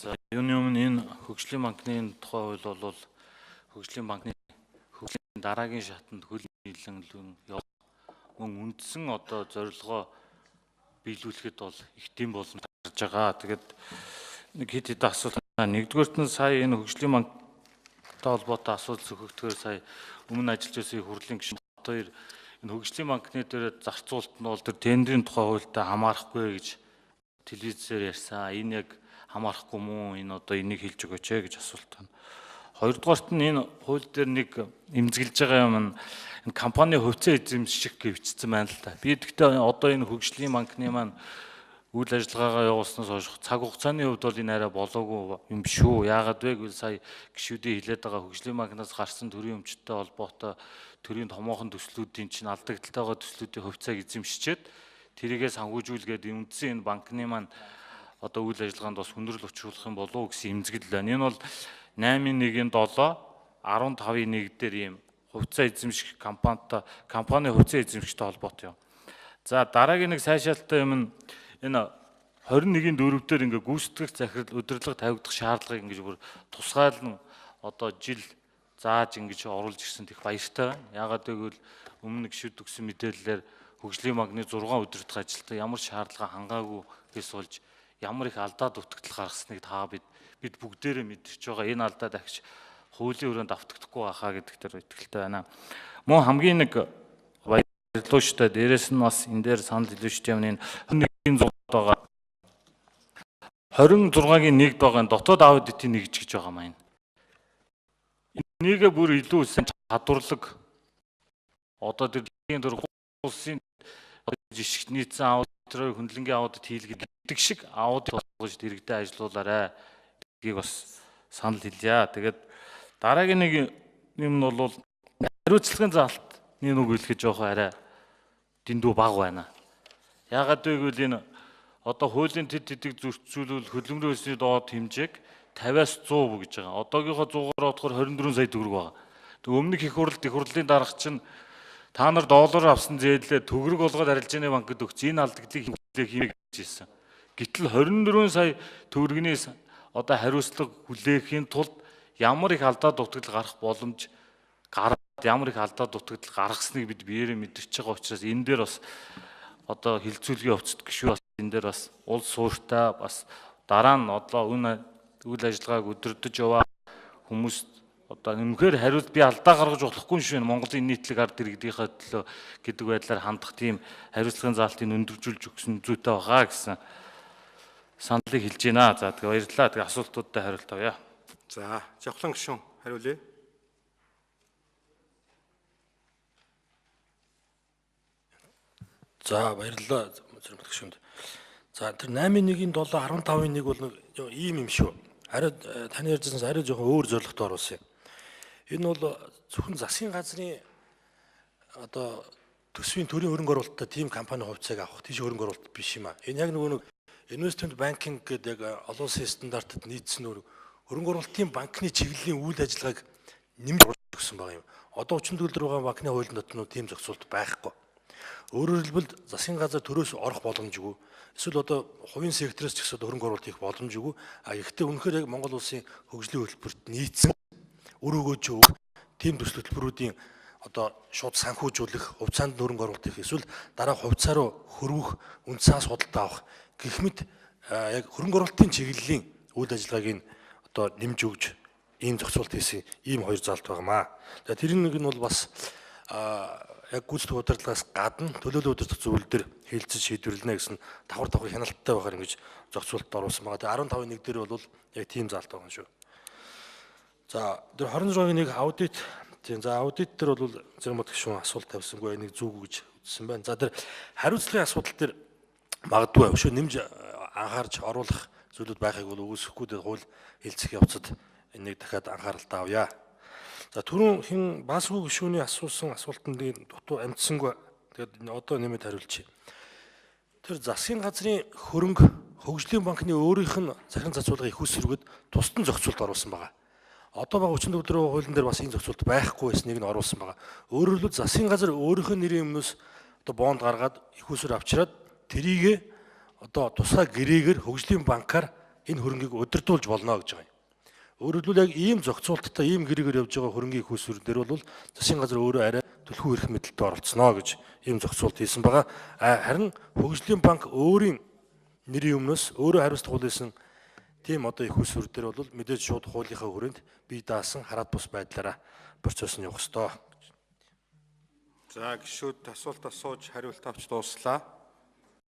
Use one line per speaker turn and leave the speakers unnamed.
За юуны өмнө энэ хөгжлийн банкны тухай хууль бол хөгжлийн банкны хөгжлийн дараагийн шатанд хөл нийлэн мөн үндсэн одоо зорилгоо биелүүлэхэд бол их тийм боломж гарч байгаа. Тэгээд нэг хэд хэдэн асуулт. Нэгдүгээрт нь сая энэ хөгжлийн банктай холбоотой асуудал зөвхөгдөхөөр сая өмнө ажиллаж байсан хурлын гишүүн хоёр энэ хөгжлийн банкны дээр зарцуулалт нь бол тэр тендерийн тухай хуультай хамаарахгүй гэж телевизээр ярьсан. Энэ яг хамаарахгүй мүү? Энэ одоо энийг хэлж өгөөч гэж асуулт байна. Хоёрдугаарт нь энэ хууль дээр нэг эмзэглэж байгаа юм нь энэ компани хувьцаа эзэмших гэвчсэн байна л да. Би гэхдээ одоо энэ хөгжлийн банкны маань үйл ажиллагаагаа явуулснаас хойш цаг хугацааны хувьд бол энэ арай болоогүй юм шүү. Яагаад вэ гэвэл сая гишүүдийн хэлээд байгаа хөгжлийн банкнаас гарсан төрийн өмчтөй холбоотой төрийн томоохон төслүүдийн чинь алдагдaltaйгаа төслүүдийн хувьцааг эзэмшчихэд тэрийгээ санхүүжүүлгээд үндсэн энэ банкны маань одоо үйл ажиллагаанд бас хүндрэл учруулах юм болов уу гэсэн эмзэгдэл байна. Энэ бол 8.1-ийн 7, 15.1 дээр ийм хувьцаа эзэмших компани хувьцаа эзэмшихтэй холбоотой юм. За дараагийн нэг сайшаалтай юм нь энэ 21-ийн 4 дээр ингээ гүйцэтгэх захирал удирдлага тавигдах шаардлагыг ингэж бүр тусгайлан одоо жил зааж ингэж оруулж ирсэн их баяртай байна. Яагаад гэвэл өмнө гişүүд өгсөн мэдээллээр хөгжлийн банкны 6 удирдах ажилтан ямар шаардлага хангаагүй гэс болж ямар их алдаа дутагдал гаргасныг бид бүгдээрээ мэдэрч байгаа. Энэ алдаа дахиж хуулийн өрөөнд автагдахгүй байхаа гэдэг дээр итгэлтэй байна. Мөн хамгийн нэг баярлалаа шүү дээ. Дээрээс нь бас энэ дээр санал хэлвэ шүү дээ. Энэ 21-ийн 100 байгаа 26-гийн 1-д байгаа дотоод аудитын нэгж гэж байгаа маань. Энийг бүр илүү сайн чадварлаг одоо тэр улсын жишгт нийцсэн аудиторыг хөндлөнгийн аудит хийлгэх шиг аудит болгож дэрэгдээ ажилуулаарай гэдгийг бас санал хэлье. Тэгээд дараагийн нэг юм нь бол хариуцлагын заалтны нүг хэлэхэд жоох арай дэндүү бага байна. Яагаад гэвэл энэ одоо хуулийн тэдэг зөрчилүүл хөдөлмөрийн өсний доод хэмжээг 50-аас 100% гэж байгаа. Одоогийнхоо 100-аар бодохоор 24 сая төгрөг байгаа. Тэг өмнөх их хурлын дарга чинь та нар доллар авсан зээлээ төгрөг болгоод арилжааны банкд өгч энэ алдагдлыг хийх гэж хэлсэн. Гэтэл 24 сая төгрөгийн одоо хариуцлага хүлээхийн тулд ямар их алдаа дутагдал гарах боломж ямар их алдаа дутагдал гаргасныг бид биеэрээ мэдэрч байгаа учраас энэ дээр бас одоо хилцүүлгийн хувьцат гişүү бас энэ дээр бас улс суурьтай бас дараа нь одоо үйл ажиллагааг өдөрдөж яваа хүмүүст одоо үнэхээр хариулт би алдаа гаргаж болохгүй шүү. Монголын нийтлэг ард иргэдийнхээ төлөө гэдэг байдлаар хандах тийм хариуцлагын заалтыг өндөржүүлж өгсөн зүйтэй байгаа гэсэн саналыг хэлж байна. За тэгээ баярлалаа. Тэгээ асуултуудтай хариулт авъя.
За, Жавхлан гишүүн хариулъя.
За баярлалаа Зоримт гишүүнд. За тэр 8.1-ийн 7, 15.1 бол ийм юм шүү. Харин таны ярьжсанаас арай жоохон өөр зорилготой оруулсан юм. Энэ бол зөвхөн засгийн газрын одоо төсвийн төрийн хөрөнгө оруулалттай тийм компани хувьцааг авах тийш хөрөнгө оруулалт биш юм аа. Энэ яг нөгөө investment banking гэдэг яг олон улсын стандартад нийцсэн хөрөнгө оруулалтын банкны чиглэлийн үйл ажиллагааг нэмж өгсөн байгаа юм. Одоо 34 дээр байгаа банкны хуулийн дотор тийм зохицуулт байхгүй. Өөрөөр хэлбэл засгийн газар төрөөс орох боломжгүй. Эсвэл одоо хувийн сектороос ч гэсэн хөрөнгө оруулалт хийх боломжгүй. Гэхдээ үнэхээр яг Монгол улсын хөгжлийн хөтөлбөрт нийцсэн үр өгөөж өгөх тийм төсөл хөтөлбөрүүдийн одоо шууд санхүүжүүлэх, хувьцаанд хөрөнгө оруулалт хийх эсвэл дараа хувьцаа руу хөрвөх, үндсэн судалтай авах гэх мэт яг хөрөнгө оруулалтын чиглэлийн үйл ажиллагааг одоо нэмж өгж ийм зохицуулт хийсэн ийм хоёр заалт байгаамаа. За тэрийн нэг нь бол бас яг гүйцэтгэх удирдлагаас гадна төлөөлөл удирдах зөвлөл төр хэлцэж шийдвэрлэнэ гэсэн давхар хяналттай байгаар ингэж зохицуулалт оруулсан байгаа. Тэгээ 15-1 дээр бол яг тийм заалт байгаа шүү. За тэр 26-гийн нэг аудит. За аудит дээр бол Зоримт гишүүн асуулт тавьсангүй нэг зүг гэж үзсэн байна. За тэр хариуцлагын асуудал дээр магадгүй өшөө нэмж анхаарч оруулах зүйлүүд байхыг бол үүсэхгүй дээр хууль хэлцэх явцад энийг дахиад анхааралтай авъя. За түрүүн хин Баасгүй гишүүний асуусан асуултанд дутуу амжсангүй. Тэгээд одоо нэмэд хариулчих. Тэр засгийн газрын хөрөнгө хөгжлийн банкны өөрийнх нь захиран зацуулгыг их үсрэгд тусдан зохицуулт оруулсан байгаа. Одоо баг 34 дөрөв хуулийн дээр бас энэ зохицуулт байхгүй байсныг нь оруулсан байгаа. Өөрөөр хэлбэл засгийн газар өөрийнх нь нэрийн өмнөөс одоо бонд гаргаад их үсэр авчираад тэрийг одоо тусгай гэрээгээр хөгжлийн банкаар энэ хөрөнгийг удирдуулж болно гэж байгаа юм. Өөрөөр хэлбэл яг ийм зохицуулттай ийм гэрээгээр явж байгаа хөрөнгийн хүүсвэр дээр бол засгийн газар өөрөө арай түлхүү эрх мэдэлтэй оролцсноо гэж ийм зохицуулт хийсэн байгаа. Харин хөгжлийн банк өөрийн нэрийн өмнөөс өөрөө хариуцлага хүлээсэн тийм одоо их усүр дээр бол мэдээж шууд хуулийнхаа хүрээнд бие даасан хараад бус байдлаараа процесс нь явах ёстой.
За гишүүд асуулт асууж хариулт авч дууслаа.